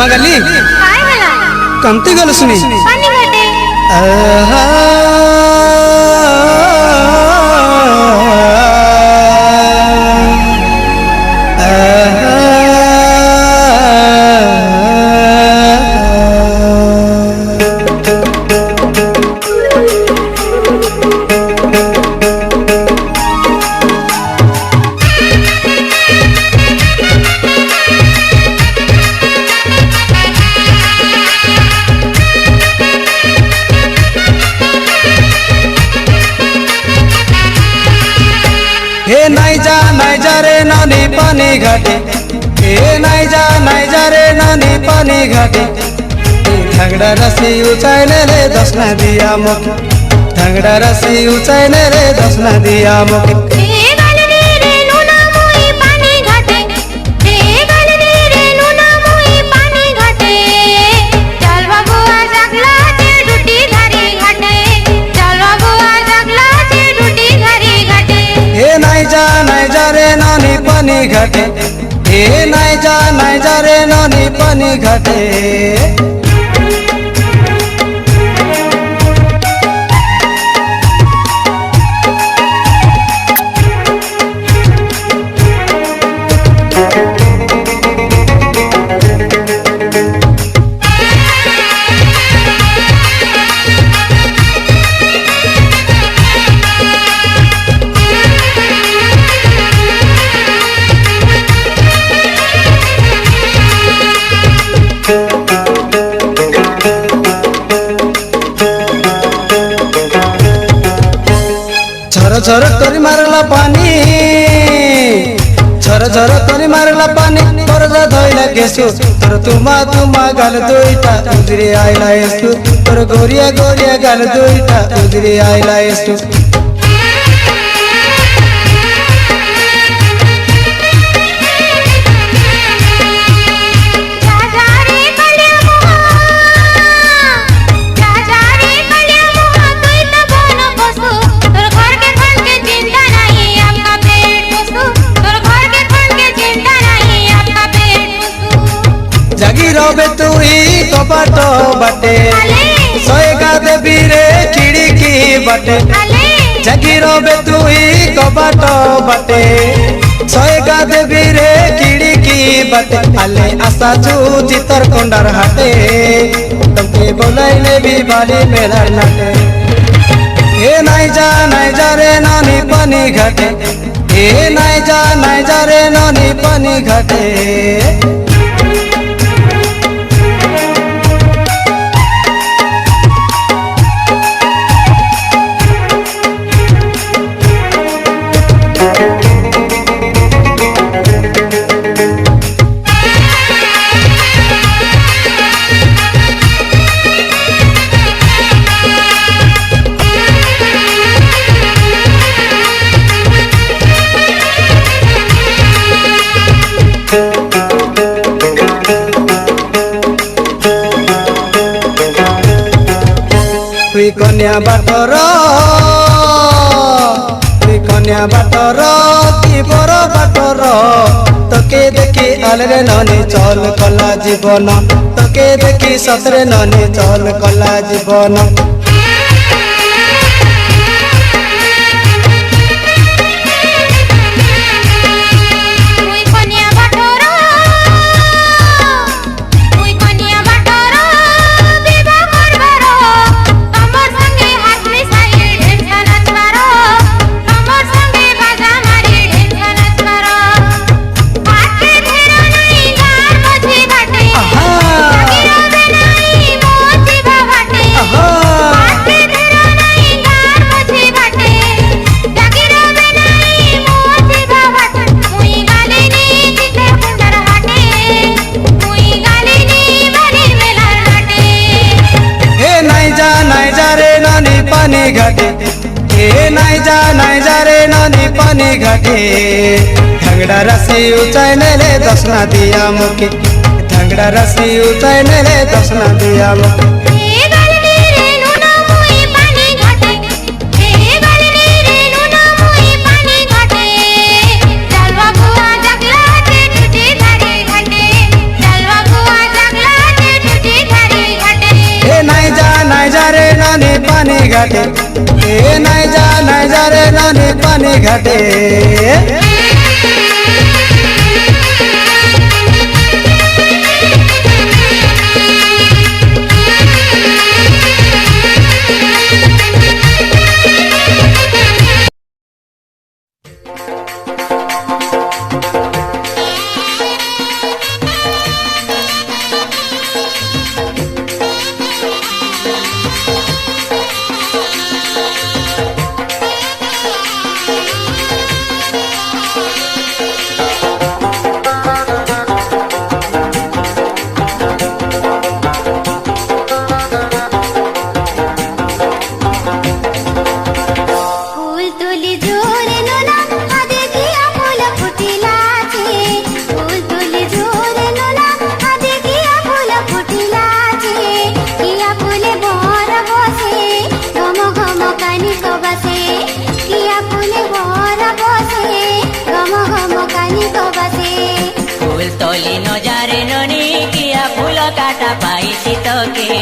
हेमा गली काय हला कमती गल सुनी पानी घटे आहा हे नहीं जा रे नानी पानी घाटे हे नहीं जा रे नानी पानी घाटे झगड़ा रसी उचाइले रे दस न दिया मुख झगड़ा रसी उचाइले रे दस न दिया मुख नहीं जा रे नानी पानी घाटे हे नहीं जा रे नानी पानी घाटे झर करी मारला पानी झर करी मारला पानी परजा धोइला गेसु तर तुमा गाल दोइटा उजरी आइला यसु तर गोरिया गाल दोइटा उजरी आइला यसु रबे तुई कबाट बाटे सोएगा देवी रे खिड़की बाटे जगी रबे तुई कबाट बाटे सोएगा देवी रे खिड़की बाटे आले आशा जू चितर कोंडार हाटे तुमके बोलाइले भी बाली मेला नाटे हे नहीं जा रे नानी पानी घाटे हे नहीं जा रे नानी पानी घाटे कन्या बाटर कि बर बाटर तके देखी आलरे ननी चल कला जीवन तके देखी सतरे ननी चल कला जीवन पानी घाटे हे नहीं जा रे नानी पानी घाटे झगड़ा रसी उचाइले ले दस न दिया मुके झगड़ा रसी उचाइले ले दस न दिया मुके चलवा घाटे ए नहीं जा रे ननी पानी घाटे काटा पाई सीतके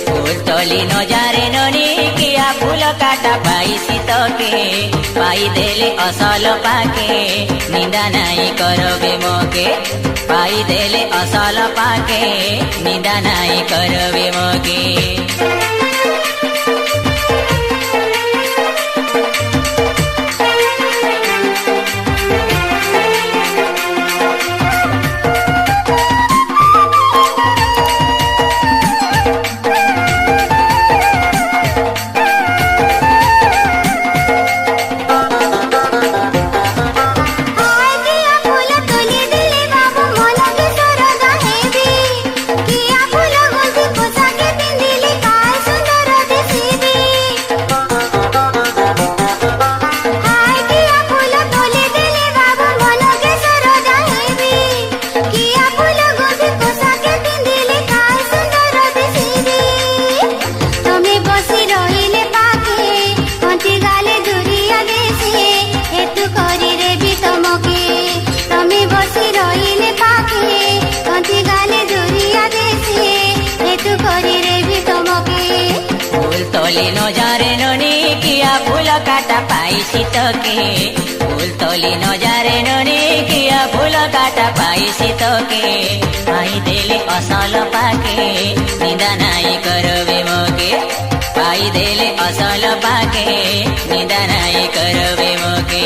फूल तोली न जारे ननी किया फूल काटा पाई सीतके पाई देले असल पाके निंदा नहीं करबे मोके पाई देले असल पाके निंदा नहीं करबे मोके तोली न जारे ननी किया फूल काटा पाई सीतके फूल तोली न जारे ननी किया फूल काटा पाई सीतके पाई देले असल पाके निंदा नहीं करबे मोके पाई देले असल पाके निंदा नहीं करबे मोके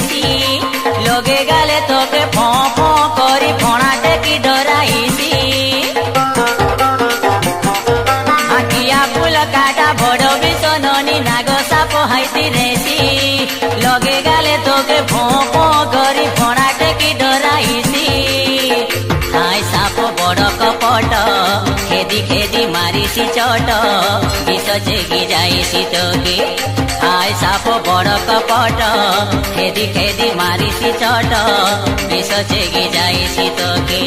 लोगे गाले तोके फो फो करी फोड़ा टेकी डराईसी आकिया फूल काटा बड़ बिसननी नाग साप हाइती रेसी लोगे गाले तोके फो फो करी फोड़ा टेकी डराईसी हाय साप बड़ कपट खेदी खेदी मारिसी चट विष चेगी जाईसी तोके हाय साप बड़ कपट खेदी खेदी मारिसी चट विष चेगी जाईसी तोके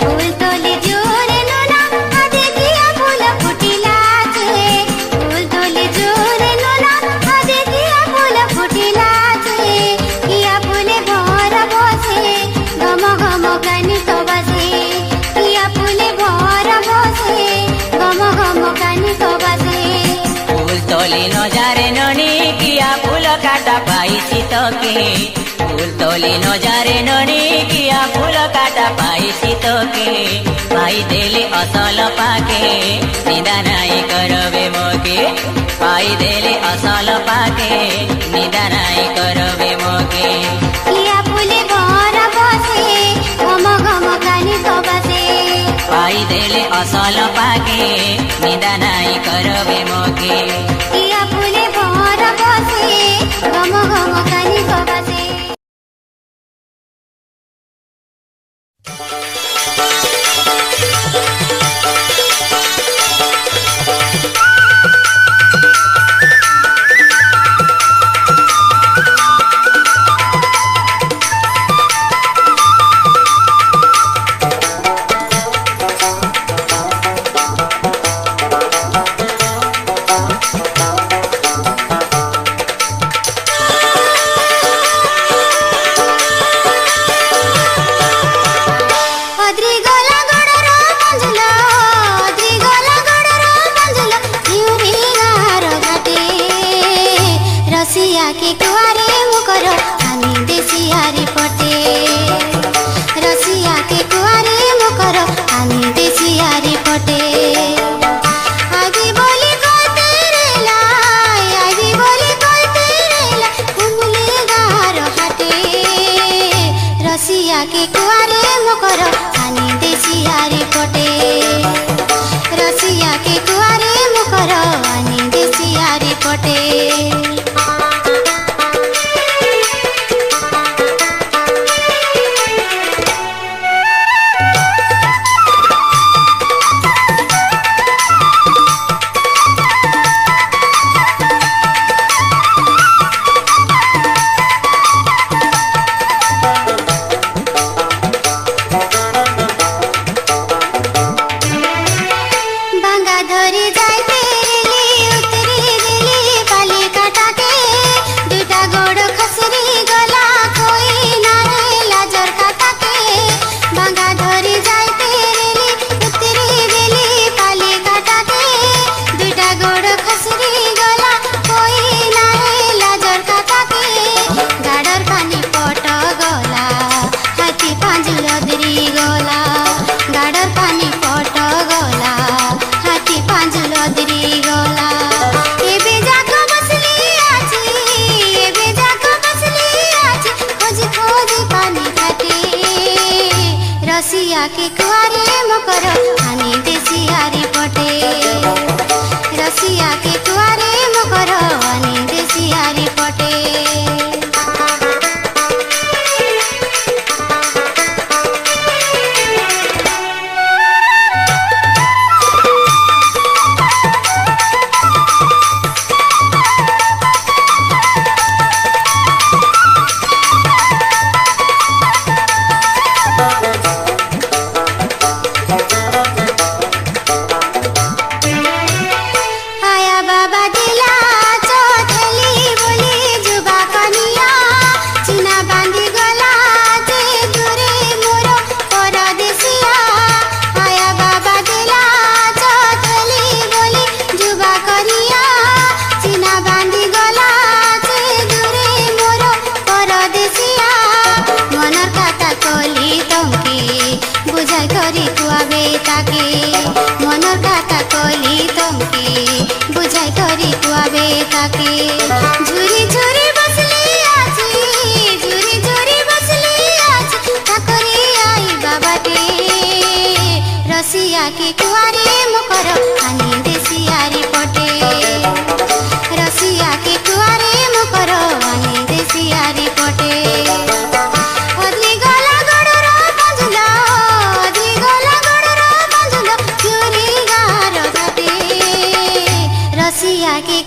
फूल तोली जोरे नोना आदे किया फूल फुटिला छे फूल तोली जोरे नोना आदे किया फूल फुटिला छे किया फूले भर बसे गम गम कानी तो बसे किया फूले भर बसे गम गम कानी तो बसे फूल तोली न जारे ननी किया फूल काटा पाई सीतके फूल तोली न जारे ननी किया फूल काटा पाई सीतके पाई देले असल पाके निंदा नहीं करबे मोके पाई देले असल पाके निंदा नहीं करबे मोके किया फूले भर बसे गम गम कानी तो बसे पाई देले असल पाके निंदा नहीं करबे मोके किया फूले भर बसे गम गम कानी तो बसे के कुआरे मुकर आनी देसियारी पटे रसिया के कुआरे मुकर आनी देसियारी पटे आगे बोली कहते रेला आगे बोली कहते रेला कुमले गार हाटे रसिया के कुआरे मुकर आनी देसियारी पटे रसिया के कुआरे मुकर आनी देसियारी पटे बांगा धरी जाइते रेली उतरी रेली पाली काटाके दुटा गोड़ खसरी गला कोई ना रेला जर काटाके बांगा धरी जाइते रेली उतरी रेली पाली काटाके दुटा गोड़ खसरी गला कोई ना रेला जर काटाके गाडर पानी पट गला हाथी पांजुर दरी गला गाडर पानी पट गला हाथी पांजुर दरी गला एबे जाको बसली आछि एबे जाको बसली आछि खोजी खोजी पानी घाटे रसिया के कुआरे मकर आनी देसियारी पटे रसिया के कुआरे मकर आनी देसियारी पटे आया बाबा दिला चोथली बोली जुबा कनिया चिना बांधी गला जे दूरे मोरो परदेसिया आया बाबा दिला चोथली बोली जुबा कनिया चिना बांधी गला जे दूरे मोरो परदेसिया मनर काता कली तमके बुझाई करी कुआबे ताके मनर काता कली तमके बुझाई करी कुआबे ताके झुरी झुरी बसली आछि झुरी झुरी बसली आछि ताकरी आई बाबाटे रसिया के कुआरे मुकर आनी देसियारी पटे रसिया के कुआरे मुकर आनी देसियारी पटे अदली गला गडर पांजुल अदली गला गडर पांजुल चुरी गार घाटे रसिया के